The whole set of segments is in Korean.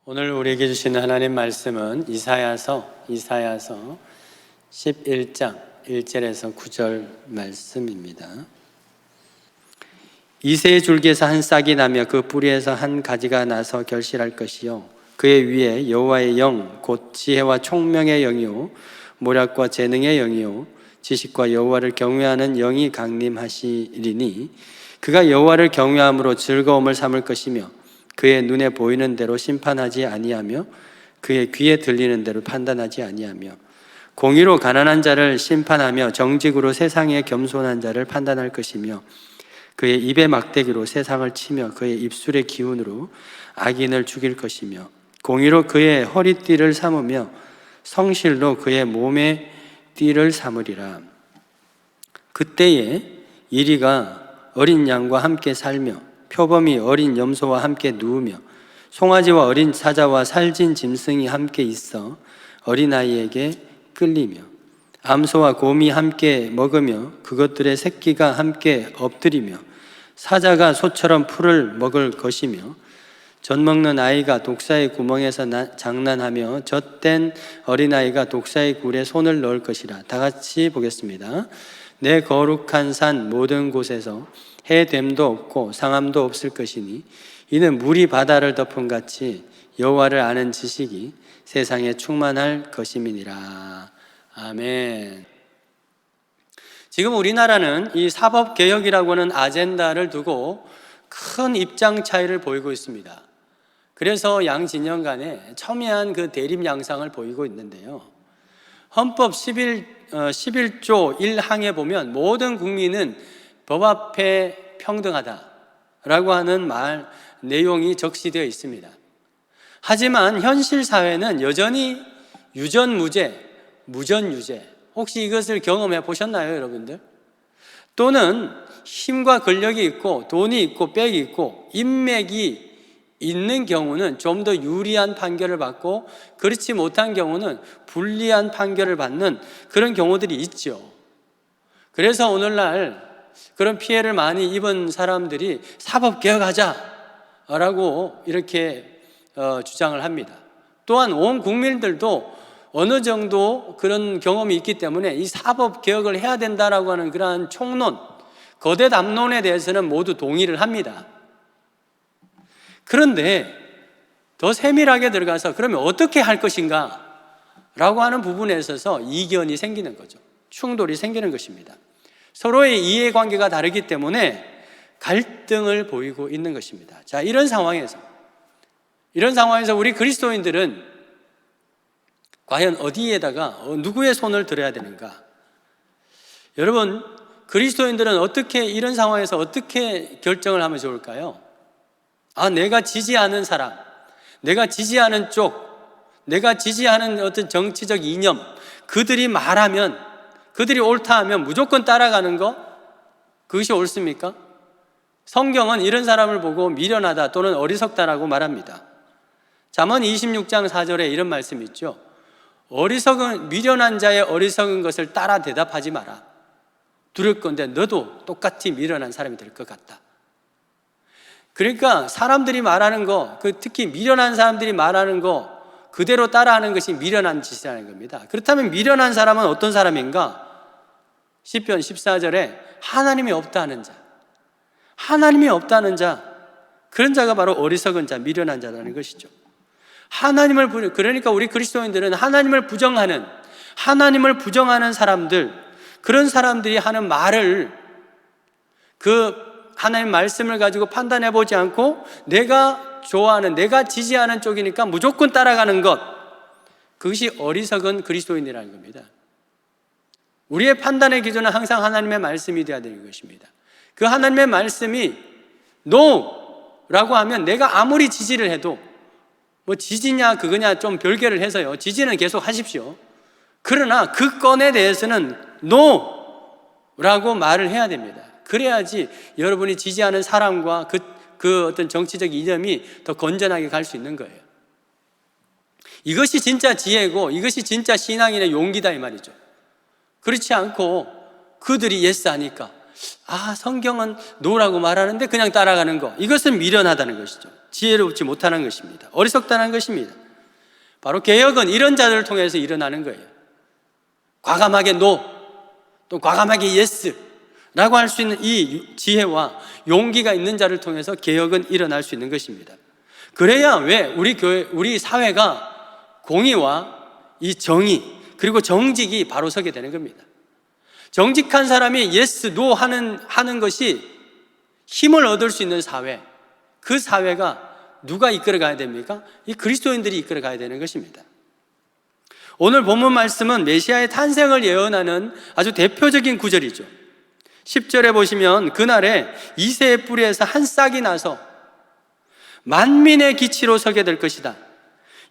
오늘 우리에게 주시는 하나님 말씀은 이사야서 11장 1절에서 9절 말씀입니다. 이새의 줄기에서 한 싹이 나며 그 뿌리에서 한 가지가 나서 결실할 것이요 그의 위에 여호와의 영 곧 지혜와 총명의 영이요 모략과 재능의 영이요 지식과 여호와를 경외하는 영이 강림하시리니 그가 여호와를 경외함으로 즐거움을 삼을 것이며 그의 눈에 보이는 대로 심판하지 아니하며 그의 귀에 들리는 대로 판단하지 아니하며 공의로 가난한 자를 심판하며 정직으로 세상에 겸손한 자를 판단할 것이며 그의 입의 막대기로 세상을 치며 그의 입술의 기운으로 악인을 죽일 것이며 공의로 그의 허리띠를 삼으며 성실로 그의 몸의 띠를 삼으리라. 그때에 이리가 어린 양과 함께 살며 표범이 어린 염소와 함께 누우며 송아지와 어린 사자와 살진 짐승이 함께 있어 어린아이에게 끌리며 암소와 곰이 함께 먹으며 그것들의 새끼가 함께 엎드리며 사자가 소처럼 풀을 먹을 것이며 젖먹는 아이가 독사의 구멍에서 장난하며 젖된 어린아이가 독사의 굴에 손을 넣을 것이라. 다 같이 보겠습니다. 내 거룩한 산 모든 곳에서 해됨도 없고 상함도 없을 것이니 이는 물이 바다를 덮은 같이 여호와를 아는 지식이 세상에 충만할 것임이니라. 아멘. 지금 우리나라는 이 사법개혁이라고 하는 아젠다를 두고 큰 입장 차이를 보이고 있습니다. 그래서 양 진영 간에 첨예한 그 대립 양상을 보이고 있는데요. 헌법 11조 1항에 보면 모든 국민은 법 앞에 평등하다라고 하는 내용이 적시되어 있습니다. 하지만 현실 사회는 여전히 유전무죄, 무전유죄, 혹시 이것을 경험해 보셨나요, 여러분들? 또는 힘과 권력이 있고 돈이 있고 빽이 있고 인맥이 있는 경우는 좀 더 유리한 판결을 받고 그렇지 못한 경우는 불리한 판결을 받는 그런 경우들이 있죠. 그래서 오늘날 그런 피해를 많이 입은 사람들이 사법개혁하자라고 이렇게 주장을 합니다. 또한 온 국민들도 어느 정도 그런 경험이 있기 때문에 이 사법개혁을 해야 된다라고 하는 그러한 총론, 거대 담론에 대해서는 모두 동의를 합니다. 그런데 더 세밀하게 들어가서 그러면 어떻게 할 것인가 라고 하는 부분에 있어서 이견이 생기는 거죠. 충돌이 생기는 것입니다. 서로의 이해관계가 다르기 때문에 갈등을 보이고 있는 것입니다. 자, 이런 상황에서 우리 그리스도인들은 과연 어디에다가 누구의 손을 들어야 되는가? 여러분, 그리스도인들은 이런 상황에서 어떻게 결정을 하면 좋을까요? 내가 지지하는 사람, 내가 지지하는 쪽, 내가 지지하는 어떤 정치적 이념, 그들이 말하면, 그들이 옳다 하면 무조건 따라가는 거? 그것이 옳습니까? 성경은 이런 사람을 보고 미련하다 또는 어리석다라고 말합니다. 잠언 26장 4절에 이런 말씀이 있죠. 미련한 자의 어리석은 것을 따라 대답하지 마라. 두렵건대 너도 똑같이 미련한 사람이 될 것 같다. 그러니까 사람들이 말하는 거, 특히 미련한 사람들이 말하는 거 그대로 따라하는 것이 미련한 짓이라는 겁니다. 그렇다면 미련한 사람은 어떤 사람인가? 시편 14절에 하나님이 없다는 자, 하나님이 없다는 자, 그런 자가 바로 어리석은 자, 미련한 자라는 것이죠. 그러니까 우리 그리스도인들은 하나님을 부정하는 사람들, 그런 사람들이 하는 말을 하나님 말씀을 가지고 판단해 보지 않고 내가 좋아하는, 내가 지지하는 쪽이니까 무조건 따라가는 것, 그것이 어리석은 그리스도인이라는 겁니다. 우리의 판단의 기준은 항상 하나님의 말씀이 되어야 되는 것입니다. 그 하나님의 말씀이 NO라고 하면 내가 아무리 지지를 해도 지지냐 그거냐 좀 별개를 해서요, 지지는 계속 하십시오. 그러나 그 건에 대해서는 NO라고 말을 해야 됩니다. 그래야지 여러분이 지지하는 사람과 그 어떤 정치적 이념이 더 건전하게 갈 수 있는 거예요. 이것이 진짜 지혜고 이것이 진짜 신앙인의 용기다 이 말이죠. 그렇지 않고 그들이 예스 하니까 성경은 노라고 말하는데 그냥 따라가는 거, 이것은 미련하다는 것이죠. 지혜롭지 못하는 것입니다. 어리석다는 것입니다. 바로 개혁은 이런 자들을 통해서 일어나는 거예요. 과감하게 NO, 또 과감하게 YES 라고 할 수 있는 이 지혜와 용기가 있는 자를 통해서 개혁은 일어날 수 있는 것입니다. 그래야 왜 우리 교회, 우리 사회가 공의와 이 정의 그리고 정직이 바로 서게 되는 겁니다. 정직한 사람이 yes, no 하는 것이 힘을 얻을 수 있는 사회, 그 사회가 누가 이끌어 가야 됩니까? 이 그리스도인들이 이끌어 가야 되는 것입니다. 오늘 본문 말씀은 메시아의 탄생을 예언하는 아주 대표적인 구절이죠. 10절에 보시면 그날에 이새의 뿌리에서 한 싹이 나서 만민의 기치로 서게 될 것이다.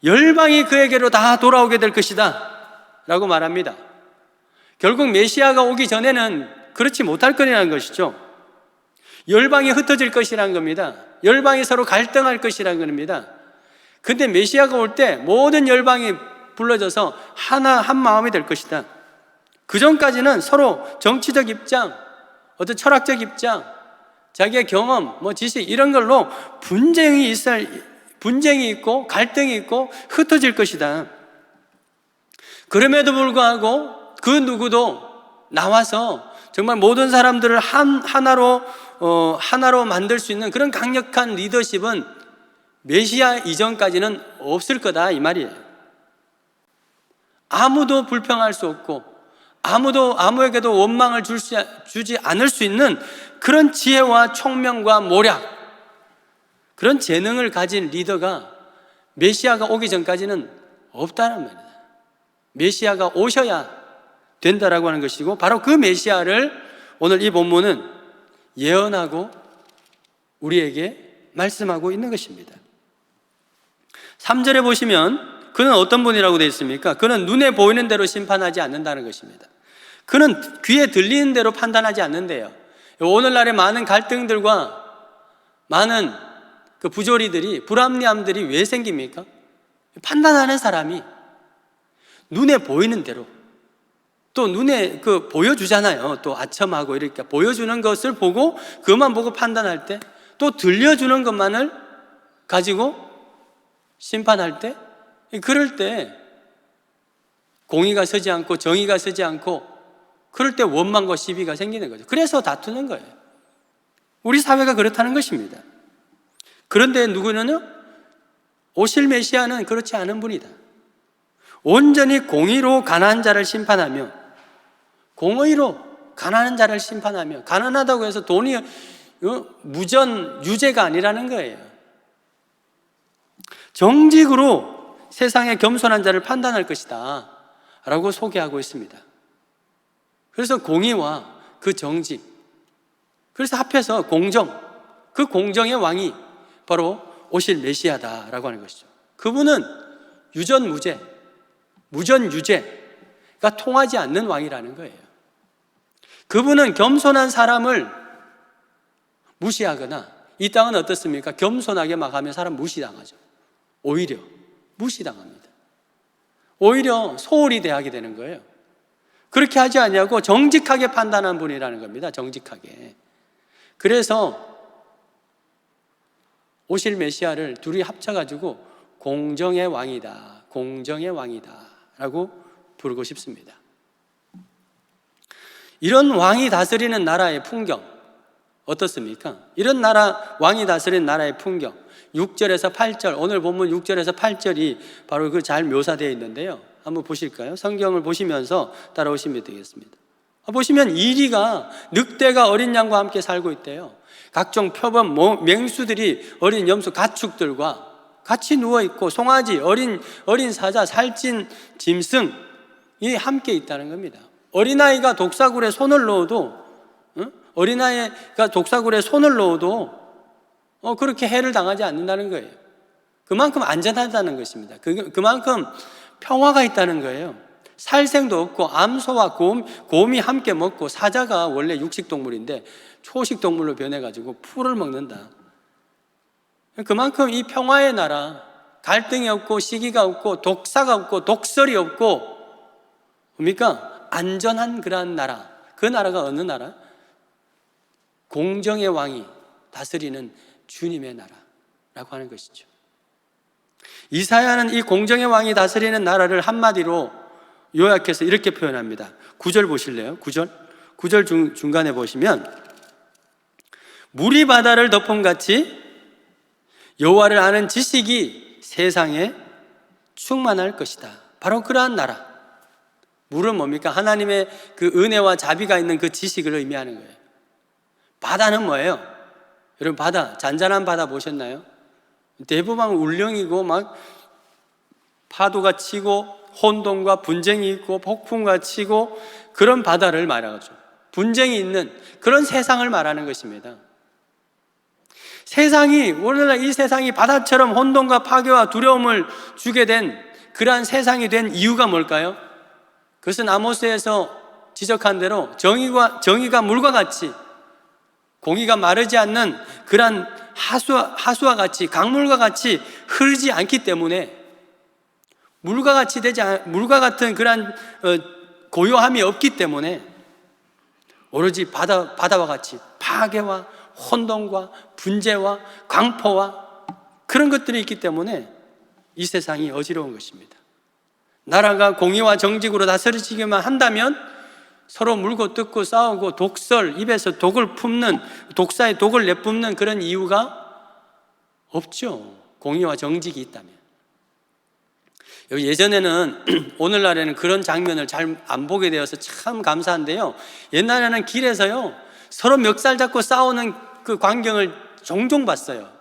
열방이 그에게로 다 돌아오게 될 것이다 라고 말합니다. 결국 메시아가 오기 전에는 그렇지 못할 거라는 것이죠. 열방이 흩어질 것이라는 겁니다. 열방이 서로 갈등할 것이라는 겁니다. 근데 메시아가 올 때 모든 열방이 불러져서 한 마음이 될 것이다. 그 전까지는 서로 정치적 입장, 어떤 철학적 입장, 자기의 경험, 지식 이런 걸로 분쟁이 있고 갈등이 있고 흩어질 것이다. 그럼에도 불구하고 그 누구도 나와서 정말 모든 사람들을 하나로 만들 수 있는 그런 강력한 리더십은 메시아 이전까지는 없을 거다 이 말이에요. 아무도 불평할 수 없고 아무에게도 원망을 주지 않을 수 있는 그런 지혜와 총명과 모략, 그런 재능을 가진 리더가 메시아가 오기 전까지는 없다는 말입니다. 메시아가 오셔야 된다라고 하는 것이고, 바로 그 메시아를 오늘 이 본문은 예언하고 우리에게 말씀하고 있는 것입니다. 3절에 보시면 그는 어떤 분이라고 되어 있습니까? 그는 눈에 보이는 대로 심판하지 않는다는 것입니다. 그는 귀에 들리는 대로 판단하지 않는데요. 오늘날의 많은 갈등들과 많은 그 부조리들이, 불합리함들이 왜 생깁니까? 판단하는 사람이 눈에 보이는 대로, 또 눈에 보여주잖아요. 또 아첨하고 이렇게 보여주는 것을 보고 그것만 보고 판단할 때, 또 들려주는 것만을 가지고 심판할 때, 그럴 때 공의가 서지 않고 정의가 서지 않고, 그럴 때 원망과 시비가 생기는 거죠. 그래서 다투는 거예요. 우리 사회가 그렇다는 것입니다. 그런데 누구는요? 오실 메시아는 그렇지 않은 분이다. 온전히 공의로 가난한 자를 심판하며, 공의로 가난한 자를 심판하며, 가난하다고 해서 돈이 무전 유죄가 아니라는 거예요. 정직으로 세상의 겸손한 자를 판단할 것이다 라고 소개하고 있습니다. 그래서 공의와 그 정직, 그래서 합해서 공정, 그 공정의 왕이 바로 오실 메시아다라고 하는 것이죠. 그분은 유전무죄, 무전유죄가 통하지 않는 왕이라는 거예요. 그분은 겸손한 사람을 무시하거나, 이 땅은 어떻습니까? 겸손하게 막 하면 사람 무시당하죠. 오히려 무시당합니다. 오히려 소홀히 대하게 되는 거예요. 그렇게 하지 않냐고 정직하게 판단한 분이라는 겁니다. 정직하게. 그래서 오실 메시아를 둘이 합쳐가지고 공정의 왕이다, 공정의 왕이다 라고 부르고 싶습니다. 이런 왕이 다스리는 나라의 풍경 어떻습니까? 이런 나라, 왕이 다스리는 나라의 풍경, 6절에서 8절, 오늘 본문 6절에서 8절이 바로 그 잘 묘사되어 있는데요. 한번 보실까요? 성경을 보시면서 따라오시면 되겠습니다. 보시면 이리가 늑대가 어린 양과 함께 살고 있대요. 각종 표범, 맹수들이 어린 염소, 가축들과 같이 누워있고, 송아지, 어린 사자, 살찐 짐승이 함께 있다는 겁니다. 어린아이가 독사굴에 손을 넣어도, 그렇게 해를 당하지 않는다는 거예요. 그만큼 안전하다는 것입니다. 그만큼 평화가 있다는 거예요. 살생도 없고, 암소와 곰이 함께 먹고, 사자가 원래 육식동물인데 초식동물로 변해가지고 풀을 먹는다. 그만큼 이 평화의 나라, 갈등이 없고, 시기가 없고, 독사가 없고, 독설이 없고, 뭡니까? 안전한 그러한 나라. 그 나라가 어느 나라? 공정의 왕이 다스리는 주님의 하는 것이죠. 이사야는 이 공정의 왕이 다스리는 나라를 한마디로 요약해서 이렇게 표현합니다. 9절 보실래요? 9절 중간에 보시면 물이 바다를 덮음같이 여호와를 아는 지식이 세상에 충만할 것이다. 바로 그러한 나라. 물은 뭡니까? 하나님의 그 은혜와 자비가 있는 그 지식을 의미하는 거예요. 바다는 뭐예요? 여러분 바다, 잔잔한 바다 보셨나요? 대부분 울렁이고 막 파도가 치고 혼돈과 분쟁이 있고 폭풍과 치고 그런 바다를 말하죠. 분쟁이 있는 그런 세상을 말하는 것입니다. 세상이, 오늘날 이 세상이 바다처럼 혼돈과 파괴와 두려움을 주게 된 그러한 세상이 된 이유가 뭘까요? 그것은 아모스에서 지적한 대로 정의가 물과 같이, 공의가 마르지 않는 그러한 하수와 같이, 강물과 같이 흐르지 않기 때문에, 물과 같은 그러한 고요함이 없기 때문에 오로지 바다와 같이 파괴와 혼돈과 분재와 강포와 그런 것들이 있기 때문에 이 세상이 어지러운 것입니다. 나라가 공의와 정직으로 다스려지기만 한다면 서로 물고 뜯고 싸우고 입에서 독을 품는, 독사의 독을 내뿜는 그런 이유가 없죠. 공의와 정직이 있다면. 예전에는, 오늘날에는 그런 장면을 잘 안 보게 되어서 참 감사한데요, 옛날에는 길에서요 서로 멱살 잡고 싸우는 그 광경을 종종 봤어요.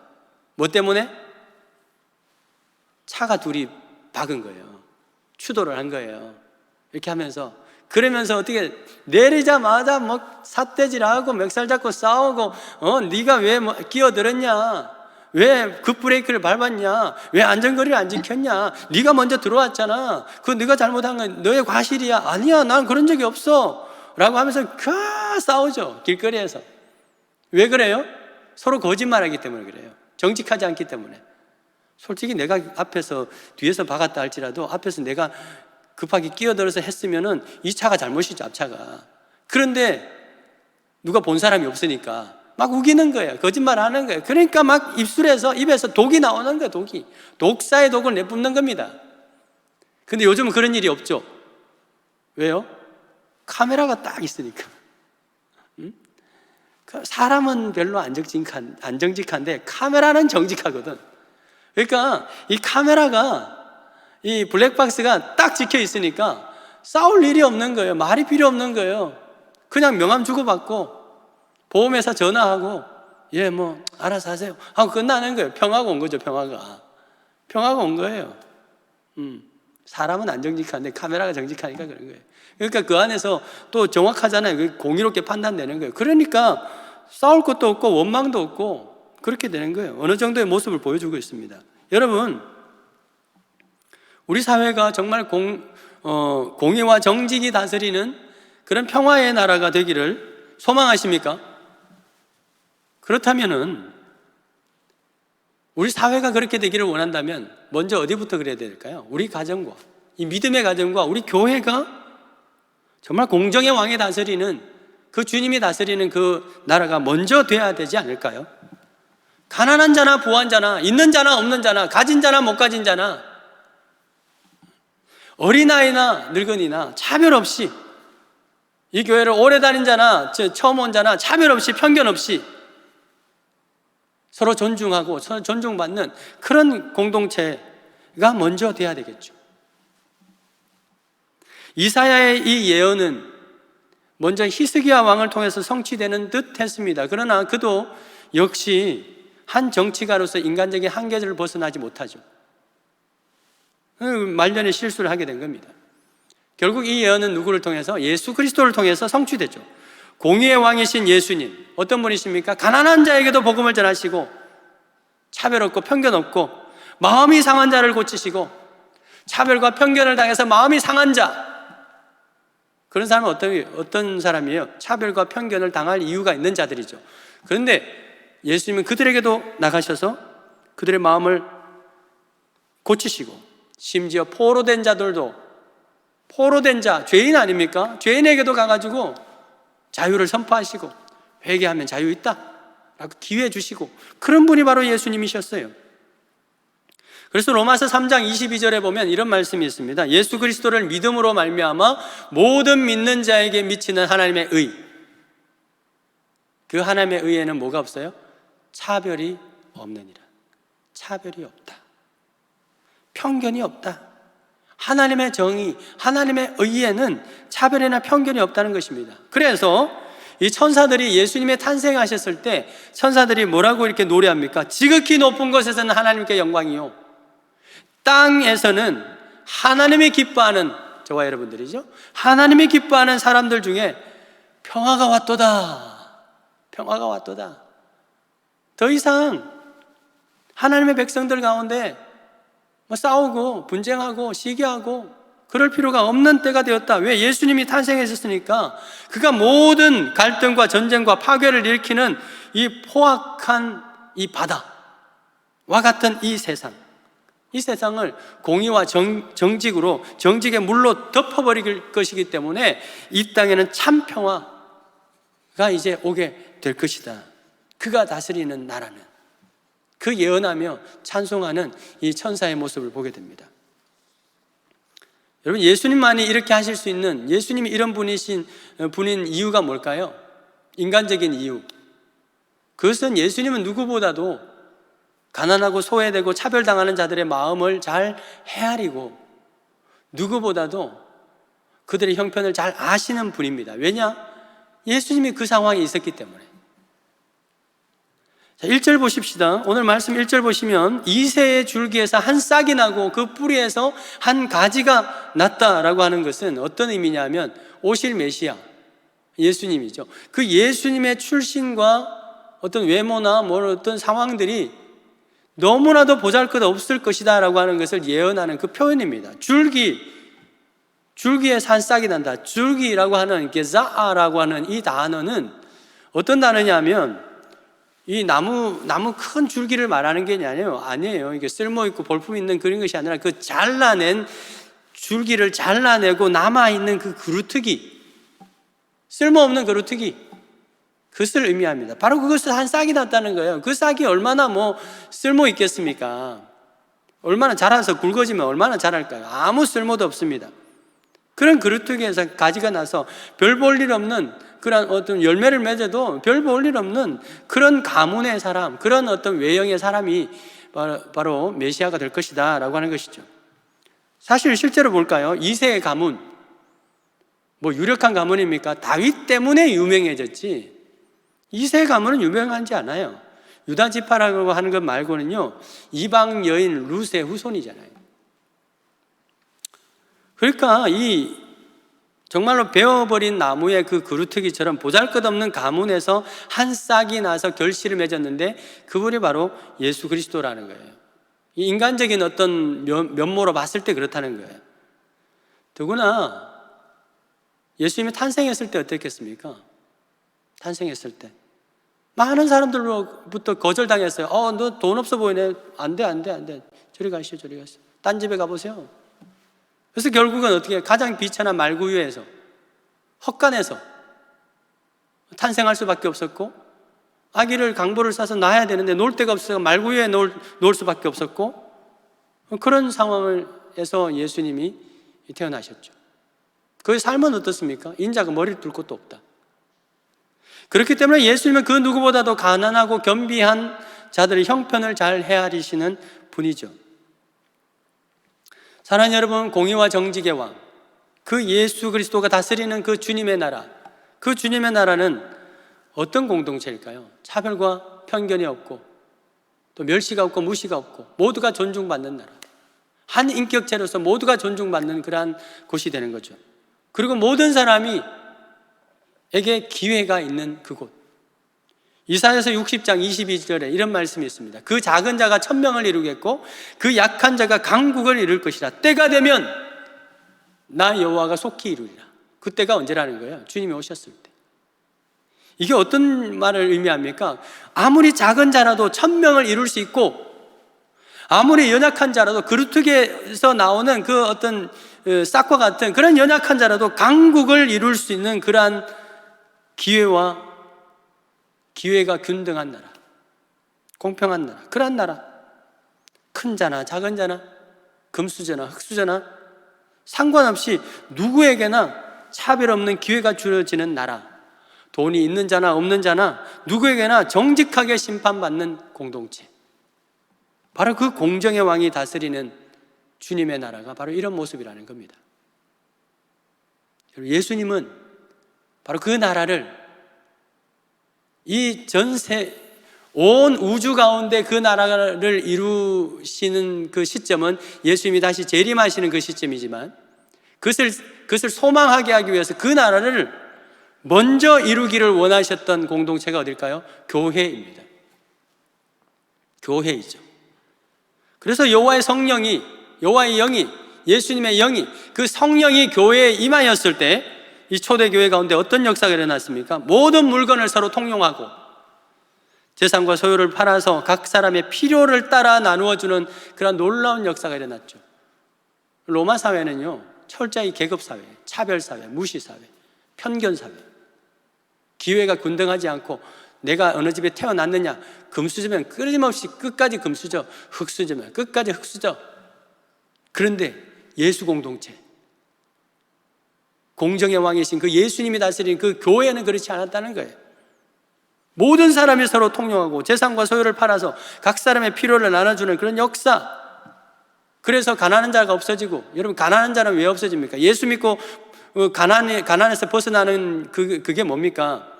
뭐 때문에? 차가 둘이 박은 거예요. 추돌을 한 거예요. 이렇게 하면서, 그러면서 어떻게 내리자마자 뭐 삿대질하고 멱살 잡고 싸우고, 네가 왜 끼어들었냐, 왜 급브레이크를 밟았냐, 왜 안전거리를 안 지켰냐, 네가 먼저 들어왔잖아, 그거 네가 잘못한 건 너의 과실이야, 아니야 난 그런 적이 없어 라고 하면서 싸우죠. 길거리에서. 왜 그래요? 서로 거짓말하기 때문에 그래요. 정직하지 않기 때문에. 솔직히 내가 뒤에서 박았다 할지라도 앞에서 내가 급하게 끼어들어서 했으면은 이 차가 잘못이죠, 앞차가. 그런데 누가 본 사람이 없으니까 막 우기는 거예요. 거짓말 하는 거예요. 그러니까 막 입에서 독이 나오는 거예요, 독이. 독사의 독을 내뿜는 겁니다. 근데 요즘은 그런 일이 없죠. 왜요? 카메라가 딱 있으니까. 사람은 별로 안 정직한데 카메라는 정직하거든. 그러니까 이 카메라가, 이 블랙박스가 딱 찍혀 있으니까 싸울 일이 없는 거예요. 말이 필요 없는 거예요. 그냥 명함 주고받고 보험회사 전화하고 알아서 하세요 하고 끝나는 거예요. 평화가 온 거죠. 평화가 온 거예요. 사람은 안 정직한데 카메라가 정직하니까 그런 거예요. 그러니까 그 안에서 또 정확하잖아요. 공의롭게 판단되는 거예요. 그러니까 싸울 것도 없고 원망도 없고 그렇게 되는 거예요. 어느 정도의 모습을 보여주고 있습니다. 여러분, 우리 사회가 정말 공의와 정직이 다스리는 그런 평화의 나라가 되기를 소망하십니까? 그렇다면은, 우리 사회가 그렇게 되기를 원한다면 먼저 어디부터 그래야 될까요? 우리 가정과, 이 믿음의 가정과 우리 교회가 정말 공정의 왕이 다스리는, 그 주님이 다스리는 그 나라가 먼저 돼야 되지 않을까요? 가난한 자나 부한 자나, 있는 자나 없는 자나, 가진 자나 못 가진 자나, 어린아이나 늙은이나 차별 없이, 이 교회를 오래 다닌 자나 처음 온 자나 차별 없이, 편견 없이 서로 존중하고 서로 존중받는 그런 공동체가 먼저 돼야 되겠죠. 이사야의 이 예언은 먼저 히스기야 왕을 통해서 성취되는 듯 했습니다. 그러나 그도 역시 한 정치가로서 인간적인 한계를 벗어나지 못하죠. 말년에 실수를 하게 된 겁니다. 결국 이 예언은 누구를 통해서? 예수 그리스도를 통해서 성취되죠. 공의의 왕이신 예수님, 어떤 분이십니까? 가난한 자에게도 복음을 전하시고, 차별 없고 편견 없고, 마음이 상한 자를 고치시고, 차별과 편견을 당해서 마음이 상한 자, 그런 사람은 어떤 사람이에요? 차별과 편견을 당할 이유가 있는 자들이죠. 그런데 예수님은 그들에게도 나가셔서 그들의 마음을 고치시고, 심지어 포로된 자들도, 포로된 자, 죄인 아닙니까? 죄인에게도 가가지고 자유를 선포하시고, 회개하면 자유 있다 라고 기회 주시고, 그런 분이 바로 예수님이셨어요. 그래서 로마서 3장 22절에 보면 이런 말씀이 있습니다. 예수 그리스도를 믿음으로 말미암아 모든 믿는 자에게 미치는 하나님의 의, 그 하나님의 의에는 뭐가 없어요? 차별이 없느니라. 차별이 없다. 편견이 없다. 하나님의 정의, 하나님의 의에는 차별이나 편견이 없다는 것입니다. 그래서 이 천사들이 예수님의 탄생하셨을 때 천사들이 뭐라고 이렇게 노래합니까? 지극히 높은 곳에서는 하나님께 영광이요, 땅에서는 하나님이 기뻐하는, 저와 여러분들이죠, 하나님이 기뻐하는 사람들 중에 평화가 왔도다. 평화가 왔도다. 더 이상 하나님의 백성들 가운데 싸우고 분쟁하고 시기하고 그럴 필요가 없는 때가 되었다. 왜? 예수님이 탄생하셨으니까. 그가 모든 갈등과 전쟁과 파괴를 일으키는 이 포악한 이 바다와 같은 이 세상, 이 세상을 공의와 정직으로, 정직의 물로 덮어버릴 것이기 때문에 이 땅에는 참 평화가 이제 오게 될 것이다. 그가 다스리는 나라는, 그 예언하며 찬송하는 이 천사의 모습을 보게 됩니다. 여러분, 예수님만이 이렇게 하실 수 있는, 예수님이 이런 분인 이유가 뭘까요? 인간적인 이유. 그것은 예수님은 누구보다도 가난하고 소외되고 차별당하는 자들의 마음을 잘 헤아리고 누구보다도 그들의 형편을 잘 아시는 분입니다. 왜냐? 예수님이 그 상황에 있었기 때문에. 자, 1절 보십시다. 오늘 말씀 1절 보시면 이새의 줄기에서 한 싹이 나고 그 뿌리에서 한 가지가 났다라고 하는 것은 어떤 의미냐면 오실 메시아, 예수님이죠. 그 예수님의 출신과 어떤 외모나 어떤 상황들이 너무나도 보잘것없을 것이다 라고 하는 것을 예언하는 그 표현입니다. 줄기에서 한 싹이 난다. 줄기라고 하는 게자아라고 하는 이 단어는 어떤 단어냐면 이 나무 큰 줄기를 말하는 게 아니에요. 이게 쓸모있고 볼품 있는 그런 것이 아니라 그 잘라낸 줄기를 잘라내고 남아있는 그 그루트기, 쓸모없는 그루트기, 그것을 의미합니다. 바로 그것을 한 싹이 났다는 거예요. 그 싹이 얼마나 쓸모 있겠습니까? 얼마나 자라서 굵어지면 얼마나 자랄까요? 아무 쓸모도 없습니다. 그런 그루트기에서 가지가 나서 별 볼 일 없는 그런 어떤 열매를 맺어도 별 볼 일 없는 그런 가문의 사람, 그런 어떤 외형의 사람이 바로 메시아가 될 것이다 라고 하는 것이죠. 사실 실제로 볼까요? 이새의 가문, 유력한 가문입니까? 다윗 때문에 유명해졌지 이새 가문은 유명하지 않아요. 유다 지파라고 하는 것 말고는요, 이방 여인 룻의 후손이잖아요. 그러니까 정말로 베어버린 나무의 그 그루트기처럼 보잘것없는 가문에서 한 싹이 나서 결실을 맺었는데 그분이 바로 예수 그리스도라는 거예요. 이 인간적인 어떤 면모로 봤을 때 그렇다는 거예요. 더구나 예수님이 탄생했을 때 어땠겠습니까? 탄생했을 때 많은 사람들로부터 거절당했어요. 너 돈 없어 보이네. 안 돼. 저리 가시오. 딴 집에 가보세요. 그래서 결국은 어떻게 가장 비천한 말구유에서 헛간에서 탄생할 수밖에 없었고, 아기를 강보를 싸서 낳아야 되는데 놀 데가 없어서 말구유에 놓을 수밖에 없었고, 그런 상황에서 예수님이 태어나셨죠. 그 삶은 어떻습니까? 인자가 머리를 뚫을 곳도 없다. 그렇기 때문에 예수님은 그 누구보다도 가난하고 겸비한 자들의 형편을 잘 헤아리시는 분이죠. 사랑하는 여러분, 공의와 정직의 왕, 그 예수 그리스도가 다스리는 그 주님의 나라, 그 주님의 나라는 어떤 공동체일까요? 차별과 편견이 없고 또 멸시가 없고 무시가 없고 모두가 존중받는 나라, 한 인격체로서 모두가 존중받는 그러한 곳이 되는 거죠. 그리고 모든 사람이 에게 기회가 있는 그곳. 이사야서 60장 22절에 이런 말씀이 있습니다. 그 작은 자가 1000명을 이루겠고 그 약한 자가 강국을 이룰 것이라. 때가 되면 나 여호와가 속히 이루리라. 그때가 언제라는 거예요? 주님이 오셨을 때. 이게 어떤 말을 의미합니까? 아무리 작은 자라도 1000명을 이룰 수 있고, 아무리 연약한 자라도 그루트기에서 나오는 그 어떤 싹과 같은 그런 연약한 자라도 강국을 이룰 수 있는 그러한 기회가 균등한 나라, 공평한 나라, 그러한 나라. 큰 자나 작은 자나 금수저나 흙수저나 상관없이 누구에게나 차별 없는 기회가 주어지는 나라, 돈이 있는 자나 없는 자나 누구에게나 정직하게 심판받는 공동체, 바로 그 공정의 왕이 다스리는 주님의 나라가 바로 이런 모습이라는 겁니다. 예수님은 바로 그 나라를, 이 전세 온 우주 가운데 그 나라를 이루시는 그 시점은 예수님이 다시 재림하시는 그 시점이지만, 그것을 소망하게 하기 위해서 그 나라를 먼저 이루기를 원하셨던 공동체가 어딜까요? 교회입니다. 교회이죠. 그래서 여호와의 성령이, 여호와의 영이, 예수님의 영이, 그 성령이 교회에 임하였을 때 이 초대교회 가운데 어떤 역사가 일어났습니까? 모든 물건을 서로 통용하고 재산과 소유를 팔아서 각 사람의 필요를 따라 나누어주는 그런 놀라운 역사가 일어났죠. 로마 사회는요, 철저히 계급사회, 차별사회, 무시사회, 편견사회, 기회가 균등하지 않고 내가 어느 집에 태어났느냐, 금수저면 끊임없이 끝까지 금수저, 흙수저면 끝까지 흙수저. 그런데 예수 공동체, 공정의 왕이신 그 예수님이 다스리는 그 교회는 그렇지 않았다는 거예요. 모든 사람이 서로 통용하고 재산과 소유를 팔아서 각 사람의 필요를 나눠주는 그런 역사. 그래서 가난한 자가 없어지고, 여러분 가난한 자는 왜 없어집니까? 예수 믿고 가난에서 벗어나는 그게 뭡니까?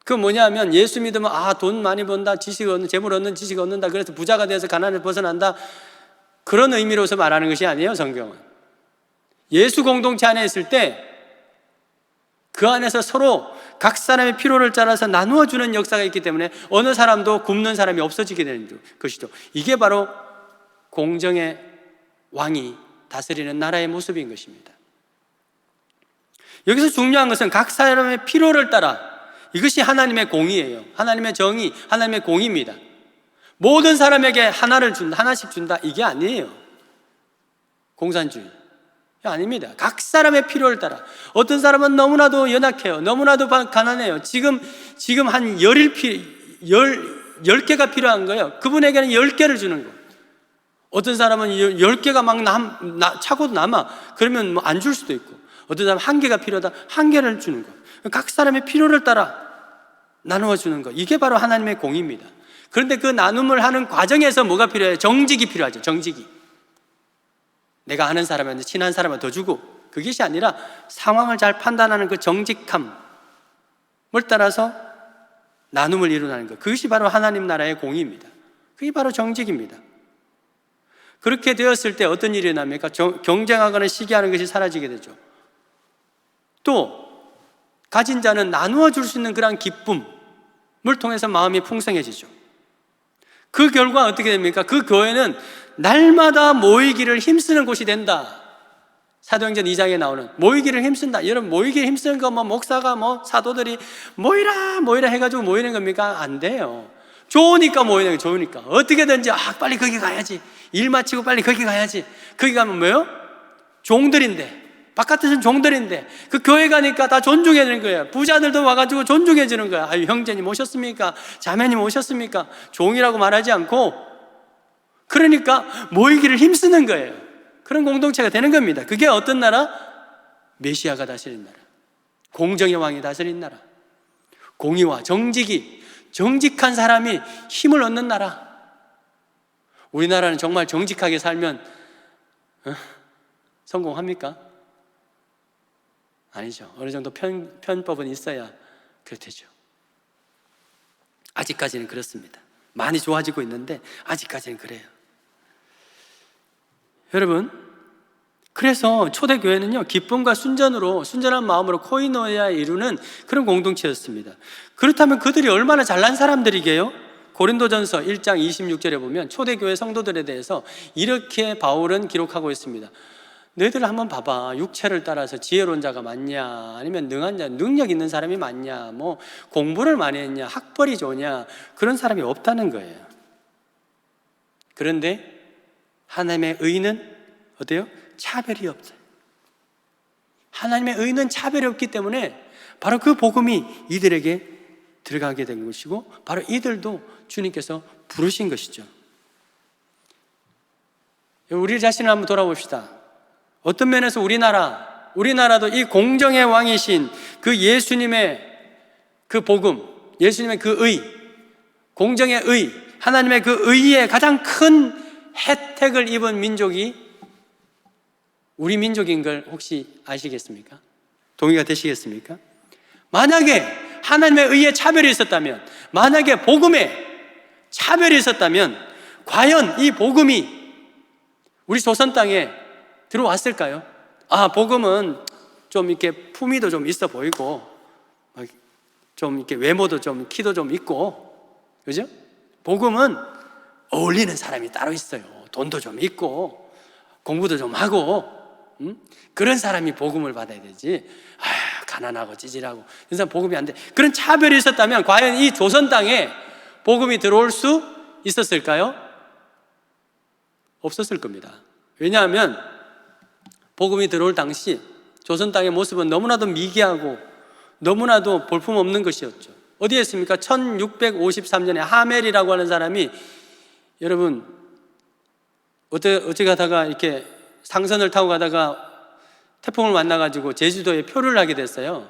그 뭐냐면 예수 믿으면 돈 많이 번다, 지식 얻는, 재물 얻는, 지식 얻는다, 그래서 부자가 돼서 가난에서 벗어난다, 그런 의미로서 말하는 것이 아니에요. 성경은 예수 공동체 안에 있을 때 그 안에서 서로 각 사람의 필요를 따라서 나누어 주는 역사가 있기 때문에 어느 사람도 굶는 사람이 없어지게 되는 것이죠. 이게 바로 공정의 왕이 다스리는 나라의 모습인 것입니다. 여기서 중요한 것은 각 사람의 필요를 따라, 이것이 하나님의 공의예요. 하나님의 정의, 하나님의 공의입니다. 모든 사람에게 하나를 준다, 하나씩 준다, 이게 아니에요. 공산주의 아닙니다. 각 사람의 필요를 따라. 어떤 사람은 너무나도 연약해요. 너무나도 가난해요. 지금 한 10개가 필요한 거예요. 그분에게는 10개를 주는 거예요. 어떤 사람은 10개가 막 차고도 남아. 그러면 뭐 안 줄 수도 있고, 어떤 사람은 1개가 필요하다, 1개를 주는 거예요. 각 사람의 필요를 따라 나누어 주는 거, 이게 바로 하나님의 공의입니다. 그런데 그 나눔을 하는 과정에서 뭐가 필요해요? 정직이 필요하죠. 정직이. 내가 아는 사람한테, 친한 사람한테 더 주고, 그것이 아니라 상황을 잘 판단하는 그 정직함을 따라서 나눔을 이루는 것, 그것이 바로 하나님 나라의 공의입니다. 그게 바로 정직입니다. 그렇게 되었을 때 어떤 일이 일어납니까? 경쟁하거나 시기하는 것이 사라지게 되죠. 또 가진 자는 나누어 줄 수 있는 그런 기쁨을 통해서 마음이 풍성해지죠. 그 결과 어떻게 됩니까? 그 교회는 날마다 모이기를 힘쓰는 곳이 된다. 사도행전 2장에 나오는 모이기를 힘쓴다. 여러분, 모이기를 힘쓰는 거 목사가 사도들이 모이라 해가지고 모이는 겁니까? 안 돼요. 좋으니까 모이는 거예요. 좋으니까 어떻게든지 빨리 거기 가야지, 일 마치고 빨리 거기 가야지. 거기 가면 뭐예요? 종들인데, 바깥에서는 종들인데 그 교회 가니까 다 존중해 주는 거예요. 부자들도 와가지고 존중해 주는 거예요. 형제님 오셨습니까? 자매님 오셨습니까? 종이라고 말하지 않고, 그러니까 모이기를 힘쓰는 거예요. 그런 공동체가 되는 겁니다. 그게 어떤 나라? 메시아가 다스린 나라, 공정의 왕이 다스린 나라, 공의와 정직이, 정직한 사람이 힘을 얻는 나라. 우리나라는 정말 정직하게 살면 성공합니까? 아니죠. 어느 정도 편법은 있어야 그렇대죠. 아직까지는 그렇습니다. 많이 좋아지고 있는데 아직까지는 그래요. 여러분, 그래서 초대교회는요, 기쁨과 순전한 마음으로 코이노니아 이루는 그런 공동체였습니다. 그렇다면 그들이 얼마나 잘난 사람들이게요? 고린도전서 1장 26절에 보면 초대교회 성도들에 대해서 이렇게 바울은 기록하고 있습니다. 너희들 한번 봐봐. 육체를 따라서 지혜로운 자가 많냐, 아니면 능한 자, 능력 있는 사람이 많냐, 공부를 많이 했냐, 학벌이 좋냐, 그런 사람이 없다는 거예요. 그런데 하나님의 의는 어때요? 차별이 없어요. 하나님의 의는 차별이 없기 때문에 바로 그 복음이 이들에게 들어가게 된 것이고, 바로 이들도 주님께서 부르신 것이죠. 우리 자신을 한번 돌아봅시다. 어떤 면에서 우리나라도 이 공정의 왕이신 그 예수님의 그 복음, 예수님의 그 의, 공정의 의, 하나님의 그 의의 가장 큰 혜택을 입은 민족이 우리 민족인 걸 혹시 아시겠습니까? 동의가 되시겠습니까? 만약에 하나님의 의에 차별이 있었다면, 만약에 복음에 차별이 있었다면 과연 이 복음이 우리 조선 땅에 들어왔을까요? 복음은 좀 이렇게 품위도 좀 있어 보이고, 좀 이렇게 외모도 좀, 키도 좀 있고, 그죠? 복음은 어울리는 사람이 따로 있어요. 돈도 좀 있고, 공부도 좀 하고, 그런 사람이 복음을 받아야 되지. 가난하고 찌질하고, 그 사람 복음이 안 돼. 그런 차별이 있었다면, 과연 이 조선 땅에 복음이 들어올 수 있었을까요? 없었을 겁니다. 왜냐하면, 복음이 들어올 당시 조선 땅의 모습은 너무나도 미개하고 너무나도 볼품없는 것이었죠. 어디에 있습니까? 1653년에 하멜이라고 하는 사람이, 여러분 어째 가다가 이렇게 상선을 타고 가다가 태풍을 만나가지고 제주도에 표류를 하게 됐어요.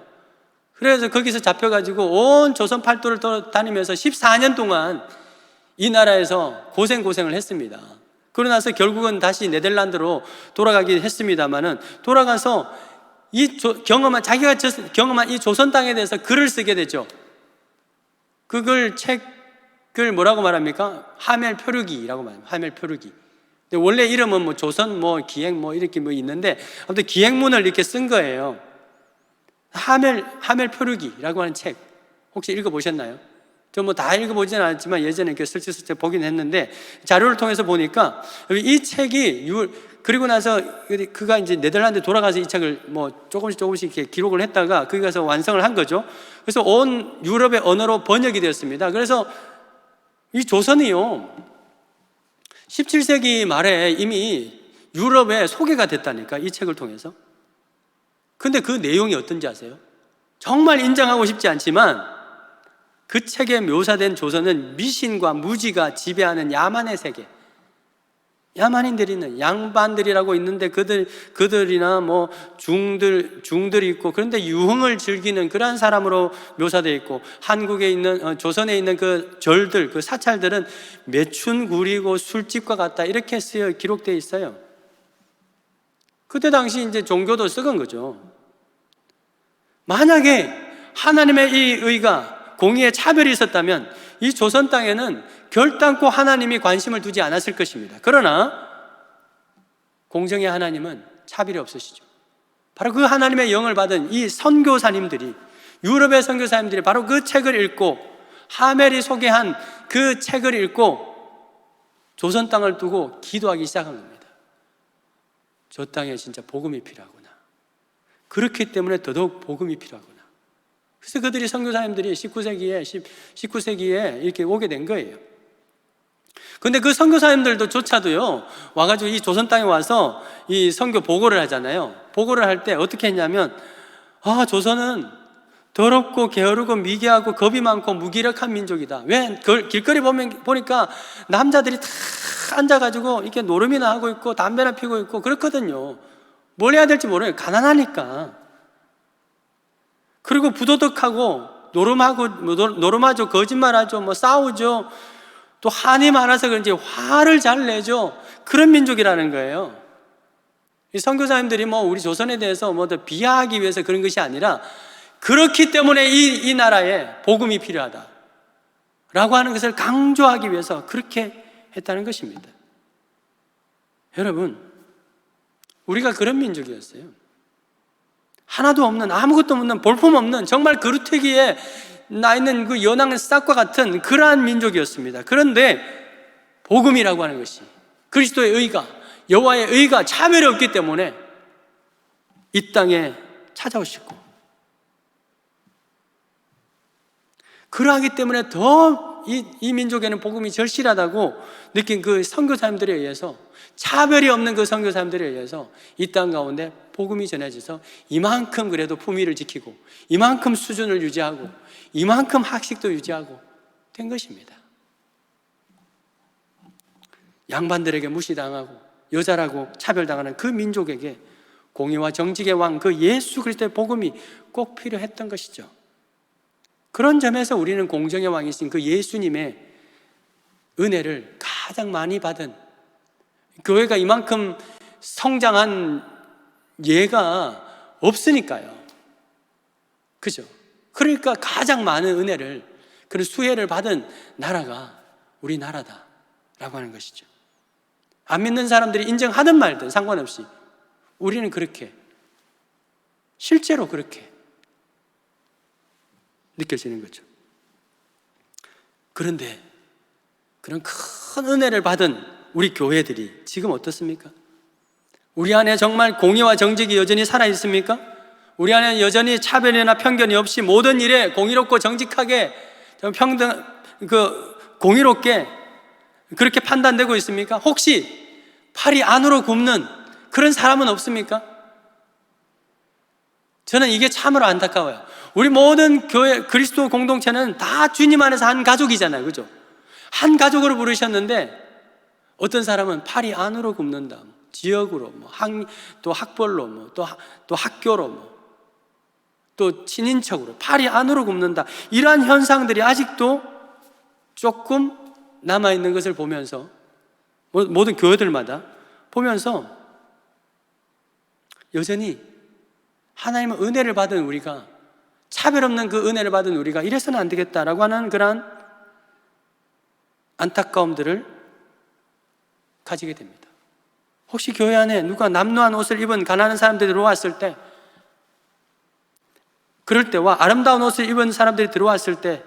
그래서 거기서 잡혀가지고 온 조선 팔도를 다니면서 14년 동안 이 나라에서 고생을 했습니다. 그러고 나서 결국은 다시 네덜란드로 돌아가긴 했습니다만은, 돌아가서 자기가 경험한 이 조선 땅에 대해서 글을 쓰게 되죠. 그걸 책을 뭐라고 말합니까? 하멜 표류기라고 말합니다. 하멜 표류기. 근데 원래 이름은 뭐 조선 기행 이렇게 있는데, 아무튼 기행문을 이렇게 쓴 거예요. 하멜 표류기라고 하는 책 혹시 읽어보셨나요? 저 다 읽어보지는 않았지만 예전에 이렇게 슬쩍슬쩍 보긴 했는데, 자료를 통해서 보니까 이 책이 그리고 나서 그가 이제 네덜란드 돌아가서 이 책을 조금씩 이렇게 기록을 했다가 거기 가서 완성을 한 거죠. 그래서 온 유럽의 언어로 번역이 되었습니다. 그래서 이 조선이요, 17세기 말에 이미 유럽에 소개가 됐다니까, 이 책을 통해서. 근데 그 내용이 어떤지 아세요? 정말 인정하고 싶지 않지만 그 책에 묘사된 조선은 미신과 무지가 지배하는 야만의 세계, 야만인들이 있는, 양반들이라고 있는데 그들이나 중들이 있고, 그런데 유흥을 즐기는 그러한 사람으로 묘사되어 있고, 한국에 있는 조선에 있는 그 절들, 그 사찰들은 매춘구리고 술집과 같다, 이렇게 기록되어 있어요. 그때 당시 이제 종교도 썩은 거죠. 만약에 하나님의 이 의가, 공의의 차별이 있었다면 이 조선 땅에는 결단코 하나님이 관심을 두지 않았을 것입니다. 그러나 공정의 하나님은 차별이 없으시죠. 바로 그 하나님의 영을 받은 이 선교사님들이, 유럽의 선교사님들이 바로 그 책을 읽고, 하멜이 소개한 그 책을 읽고 조선 땅을 두고 기도하기 시작한 겁니다. 저 땅에 진짜 복음이 필요하구나. 그렇기 때문에 더더욱 복음이 필요하구나. 그래서 그들이 선교사님들이 19세기에 이렇게 오게 된 거예요. 근데 그 선교사님들도 조차도요, 와가지고 이 조선 땅에 와서 이 선교 보고를 하잖아요. 보고를 할 때 어떻게 했냐면, 조선은 더럽고 게으르고 미개하고 겁이 많고 무기력한 민족이다. 왜? 길거리 보니까 남자들이 다 앉아가지고 이렇게 노름이나 하고 있고 담배나 피고 있고 그렇거든요. 뭘 해야 될지 모르겠어요. 가난하니까. 그리고 부도덕하고 노름하죠. 거짓말하죠. 싸우죠. 또 한이 많아서 그런지 화를 잘 내죠. 그런 민족이라는 거예요. 이 선교사님들이 우리 조선에 대해서 더 비하하기 위해서 그런 것이 아니라, 그렇기 때문에 이 나라에 복음이 필요하다 라고 하는 것을 강조하기 위해서 그렇게 했다는 것입니다. 여러분, 우리가 그런 민족이었어요. 하나도 없는, 아무것도 없는, 볼품없는, 정말 그루터기에 나 있는 그 연한 싹과 같은 그러한 민족이었습니다. 그런데 복음이라고 하는 것이, 그리스도의 의가, 여호와의 의가 차별이 없기 때문에 이 땅에 찾아오시고, 그러하기 때문에 더 이 민족에는 복음이 절실하다고 느낀 그 선교사님들에 의해서, 차별이 없는 그 선교사님들에 의해서 이 땅 가운데 복음이 전해져서 이만큼 그래도 품위를 지키고, 이만큼 수준을 유지하고, 이만큼 학식도 유지하고 된 것입니다. 양반들에게 무시당하고 여자라고 차별당하는 그 민족에게 공의와 정직의 왕 그 예수 그리스도의 복음이 꼭 필요했던 것이죠. 그런 점에서 우리는 공정의 왕이신 그 예수님의 은혜를 가장 많이 받은, 교회가 이만큼 성장한 예가 없으니까요. 그죠? 그러니까 가장 많은 은혜를, 그런 수혜를 받은 나라가 우리나라다라고 하는 것이죠. 안 믿는 사람들이 인정하든 말든 상관없이 우리는 그렇게, 실제로 그렇게 느껴지는 거죠. 그런데 그런 큰 은혜를 받은 우리 교회들이 지금 어떻습니까? 우리 안에 정말 공의와 정직이 여전히 살아있습니까? 우리 안에 여전히 차별이나 편견이 없이 모든 일에 공의롭고 정직하게 공의롭게 그렇게 판단되고 있습니까? 혹시 팔이 안으로 굽는 그런 사람은 없습니까? 저는 이게 참으로 안타까워요. 우리 모든 교회, 그리스도 공동체는 다 주님 안에서 한 가족이잖아요. 그죠? 한 가족으로 부르셨는데 어떤 사람은 팔이 안으로 굽는다. 지역으로, 또 학벌로, 또 학교로, 또 친인척으로 팔이 안으로 굽는다. 이러한 현상들이 아직도 조금 남아있는 것을 보면서, 모든 교회들마다 보면서 여전히 하나님의 은혜를 받은 우리가, 차별 없는 그 은혜를 받은 우리가 이래서는 안 되겠다라고 하는 그런 안타까움들을 가지게 됩니다. 혹시 교회 안에 누가 남루한 옷을 입은 가난한 사람들이 들어왔을 때, 그럴 때와 아름다운 옷을 입은 사람들이 들어왔을 때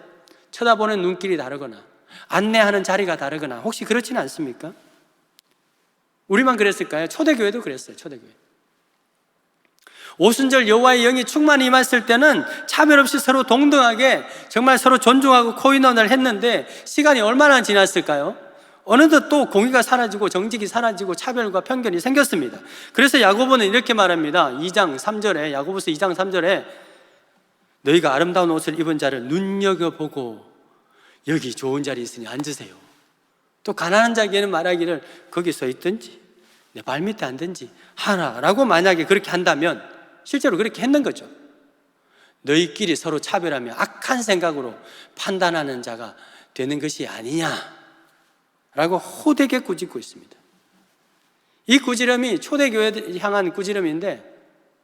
쳐다보는 눈길이 다르거나 안내하는 자리가 다르거나, 혹시 그렇지는 않습니까? 우리만 그랬을까요? 초대교회도 그랬어요. 초대교회. 오순절 여호와의 영이 충만히 임했을 때는 차별 없이 서로 동등하게 정말 서로 존중하고 코인원을 했는데, 시간이 얼마나 지났을까요? 어느덧 또 공의가 사라지고 정직이 사라지고 차별과 편견이 생겼습니다. 그래서 야고보는 이렇게 말합니다. 2장 3절에, 야고보서 2장 3절에 너희가 아름다운 옷을 입은 자를 눈여겨보고 여기 좋은 자리 있으니 앉으세요. 또 가난한 자에게는 말하기를 거기 서 있든지 내 발밑에 앉든지 하라라고 만약에 그렇게 한다면, 실제로 그렇게 했는 거죠. 너희끼리 서로 차별하며 악한 생각으로 판단하는 자가 되는 것이 아니냐라고 호되게 꾸짖고 있습니다. 이 꾸지람이 초대교회를 향한 꾸지람인데,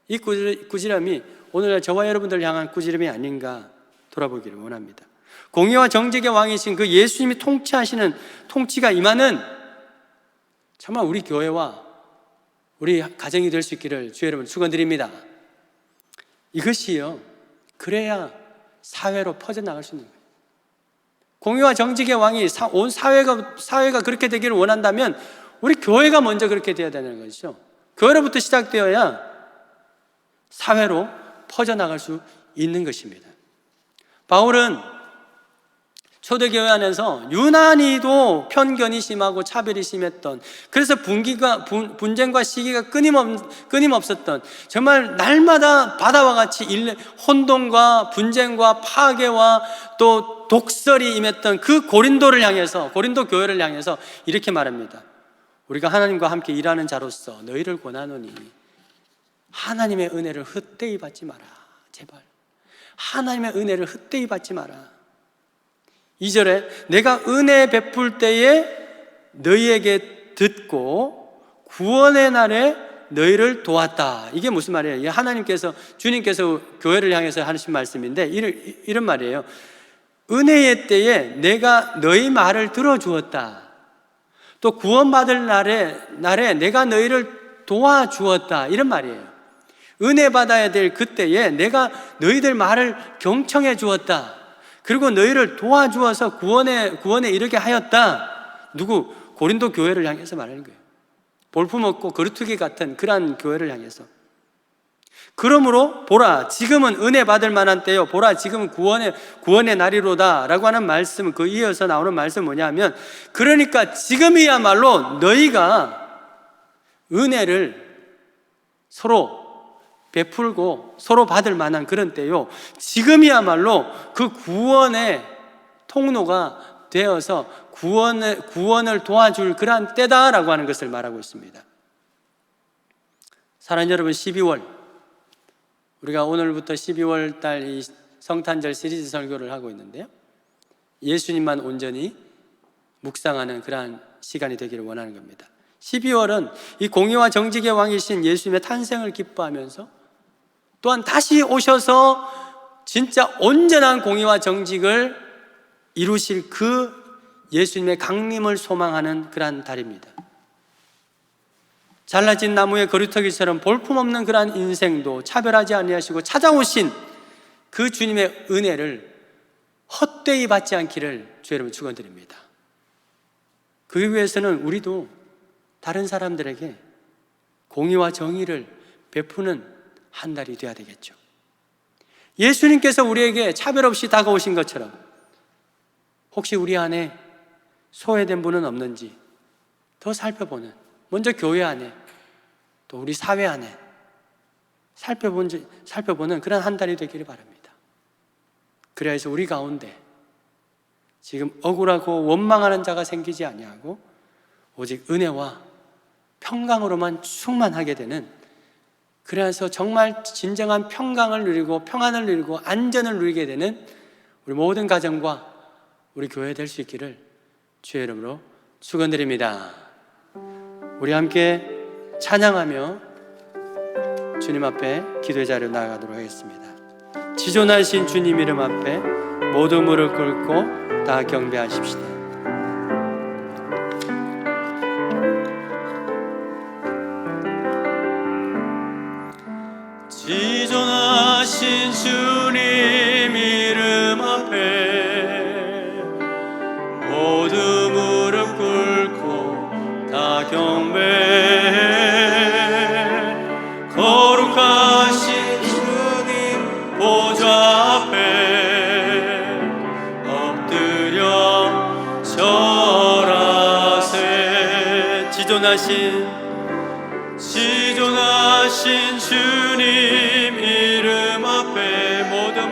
이 꾸지람이 오늘날 저와 여러분들 향한 꾸지람이 아닌가 돌아보기를 원합니다. 공의와 정직의 왕이신 그 예수님이 통치하시는 통치가 임하는 정말 우리 교회와 우리 가정이 될 수 있기를 주의 여러분 축원드립니다. 이것이요, 그래야 사회로 퍼져나갈 수 있는 거예요. 공의와 정직의 왕이 온 사회가 그렇게 되기를 원한다면 우리 교회가 먼저 그렇게 되어야 되는 것이죠. 교회로부터 시작되어야 사회로 퍼져나갈 수 있는 것입니다. 바울은 초대교회 안에서 유난히도 편견이 심하고 차별이 심했던, 그래서 분쟁과 시기가 끊임없었던, 정말 날마다 바다와 같이 혼돈과 분쟁과 파괴와 또 독설이 임했던 그 고린도 교회를 향해서 이렇게 말합니다. 우리가 하나님과 함께 일하는 자로서 너희를 권하노니 하나님의 은혜를 헛되이 받지 마라. 제발 하나님의 은혜를 헛되이 받지 마라. 2절에 내가 은혜 베풀 때에 너희에게 듣고 구원의 날에 너희를 도왔다. 이게 무슨 말이에요? 주님께서 교회를 향해서 하신 말씀인데 이런 말이에요. 은혜의 때에 내가 너희 말을 들어주었다. 또 구원받을 날에 내가 너희를 도와주었다. 이런 말이에요. 은혜 받아야 될 그때에 내가 너희들 말을 경청해 주었다. 그리고 너희를 도와주어서 구원에 이르게 하였다. 누구? 고린도 교회를 향해서 말하는 거예요. 볼품없고 거루투기 같은 그러한 교회를 향해서. 그러므로 보라, 지금은 은혜 받을 만한 때요. 보라, 지금은 구원의 날이로다 라고 하는 말씀, 그 이어서 나오는 말씀은 뭐냐면, 그러니까 지금이야말로 너희가 은혜를 서로 베풀고 서로 받을 만한 그런 때요. 지금이야말로 그 구원의 통로가 되어서 구원을 도와줄 그러한 때다라고 하는 것을 말하고 있습니다. 사랑하는 여러분, 12월 우리가 오늘부터 12월 달 이 성탄절 시리즈 설교를 하고 있는데요, 예수님만 온전히 묵상하는 그러한 시간이 되기를 원하는 겁니다. 12월은 이 공의와 정직의 왕이신 예수님의 탄생을 기뻐하면서 또한 다시 오셔서 진짜 온전한 공의와 정직을 이루실 그 예수님의 강림을 소망하는 그러한 달입니다. 잘라진 나무의 거루터기처럼 볼품없는 그러한 인생도 차별하지 아니하시고 찾아오신 그 주님의 은혜를 헛되이 받지 않기를 주 여러분 축원드립니다. 그 위해서는 우리도 다른 사람들에게 공의와 정의를 베푸는 한 달이 되어야 되겠죠. 예수님께서 우리에게 차별 없이 다가오신 것처럼 혹시 우리 안에 소외된 분은 없는지 더 살펴보는, 먼저 교회 안에 또 우리 사회 안에 살펴보는 그런 한 달이 되기를 바랍니다. 그래야 해서 우리 가운데 지금 억울하고 원망하는 자가 생기지 아니하고 오직 은혜와 평강으로만 충만하게 되는, 그래서 정말 진정한 평강을 누리고 평안을 누리고 안전을 누리게 되는 우리 모든 가정과 우리 교회 될 수 있기를 주의 이름으로 축원드립니다. 우리 함께 찬양하며 주님 앞에 기도의 자리로 나아가도록 하겠습니다. 지존하신 주님 이름 앞에 모두 무릎 꿇고 다 경배하십시다. 지존하신 주님 이름 앞에 모두 무릎 꿇고 다 경배해. 거룩하신 주님 보좌 앞에 엎드려 절하세. 지존하신 주님 이름 앞에 모두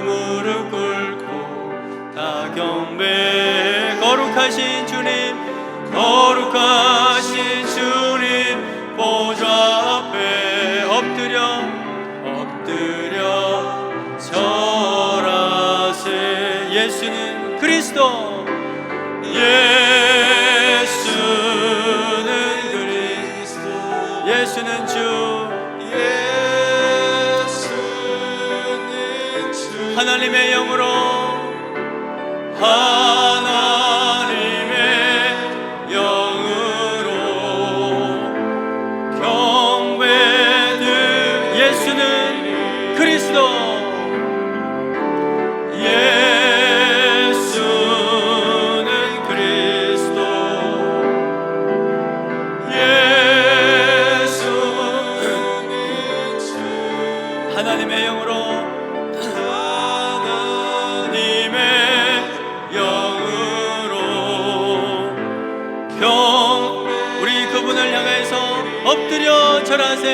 무릎 꿇고 다 경배. 거룩하신 주님 보좌 앞에 엎드려 절하세. 예수는 그리스도, 예수는 주, 하나님의 영으로 경배드. 예수는 그리스도, 하나님의 영으로 우리 그분을 향해서 엎드려 절하세.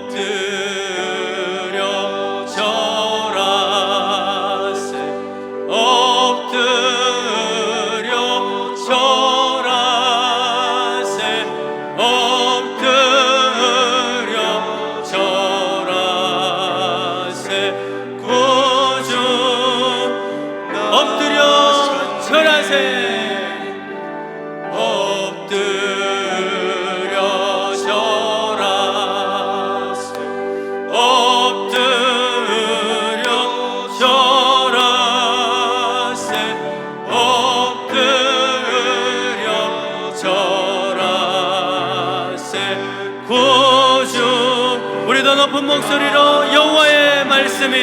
엎드려 절하세. 엎드려 절하세. 엎드려 절하세. 구주 엎드려 절하세. 엎드려 절하세. 엎드려 절하세. 엎드려 절하세. 구주, 우리 더 높은 목소리로 여호와의 말씀이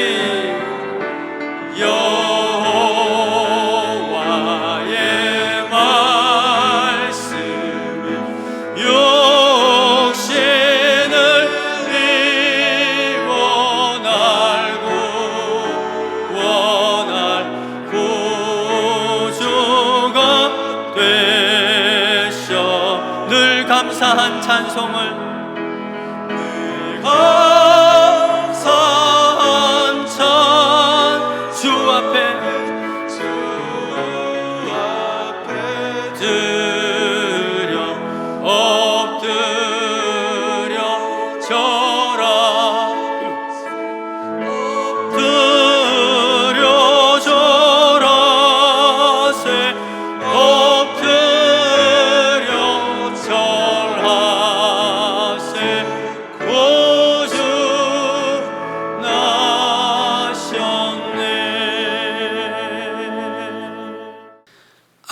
감사한 찬송을, 늘 감사한 찬송을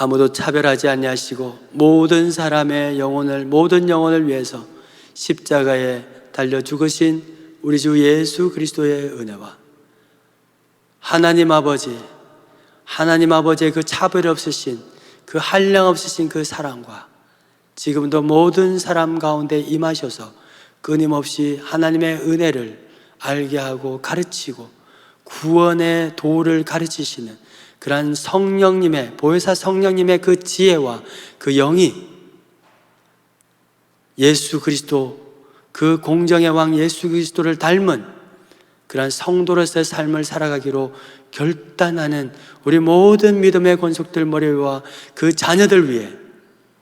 아무도 차별하지 아니하시고 모든 사람의 영혼을, 모든 영혼을 위해서 십자가에 달려 죽으신 우리 주 예수 그리스도의 은혜와 하나님 아버지의 그 차별 없으신, 그 한량 없으신 그 사랑과 지금도 모든 사람 가운데 임하셔서 끊임없이 하나님의 은혜를 알게 하고 가르치고 구원의 도를 가르치시는 그러한 성령님의, 보혜사 성령님의 그 지혜와 그 영이 예수 그리스도, 그 공정의 왕 예수 그리스도를 닮은 그러한 성도로서의 삶을 살아가기로 결단하는 우리 모든 믿음의 권속들 머리 위와 그 자녀들 위해,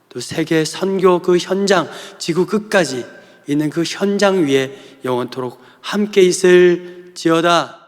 또 세계 선교 그 현장, 지구 끝까지 있는 그 현장 위에 영원토록 함께 있을지어다.